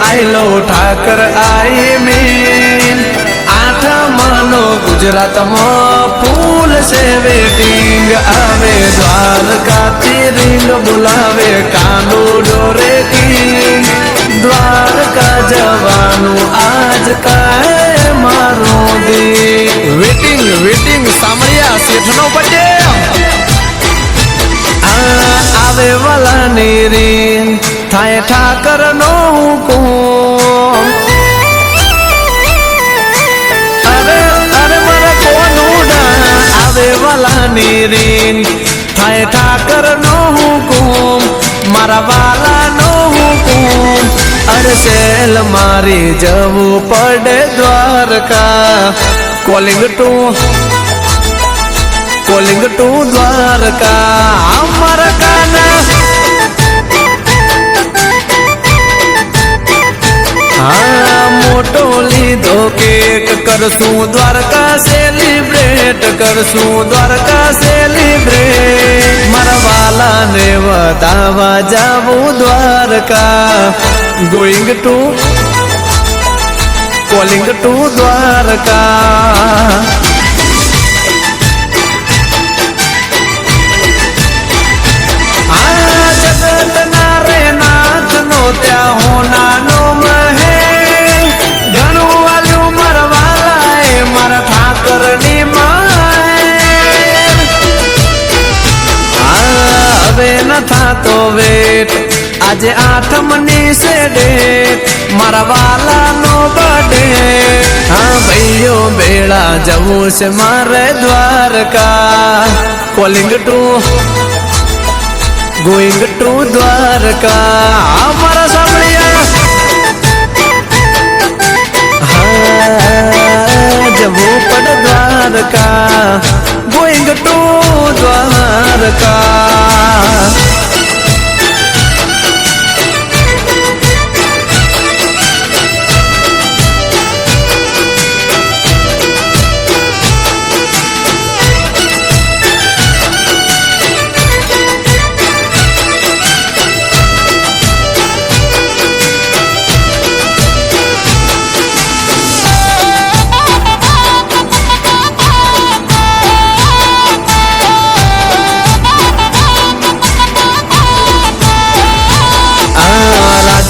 આયલો Thakar I mean આઠમનો ગુજરાતમાં ફૂલ છે waiting આવે દ્વારકાથી રીંગ બોલાવે કાંડો ડોરે કિંગ દ્વારકા જવાનું આજ કાય મારું દી વેટિંગ વેટિંગ સામળિયા શેઠનો બર્થડે આવે વાલાની રીન થાય ઠાકર નો હુકુમ અરે અરે મારા કોનું આવે વાલાની રીન થાય ઠાકર નો હુકુમ મારા વાલા નો હુકુમ અરસેલ મારી જવું પડે દ્વારકા કોલિંગ ટુ દ્વારકા અમારા કાના હા મોટો લીધો કેક કરશું દ્વારકા સેલિબ્રેટ કરશું દ્વારકા સેલિબ્રેટ મારા વાલાને વધાવા જાવું Dwarka going to calling to Dwarka ત્યાં હોનાનો મહે ઘણું વાલ્યું મરવાલાએ મારા ઠાકરની હવે ન થાતો વેટ આજે આઠમની છે ડેટ મારા વાલાનો બર્થડે હા ભાઈઓ બેળા જવું છે મારે Dwarka calling to going to Dwarka અમારા સાંભળ્યા હા જવું પડે દ્વારકા ગોઈંગ ટુ દ્વારકા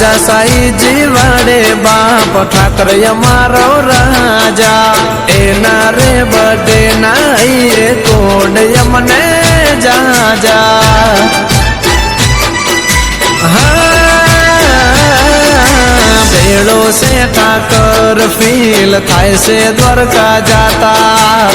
રાજા સાઈજી વાડે બાપ ઠાકર અમારો રાજા એના રે બર્થડે નાઈએ કોડ અમને જાજા ભેળો છે ઠાકર ફીલ થાય છે દ્વારકા જાતા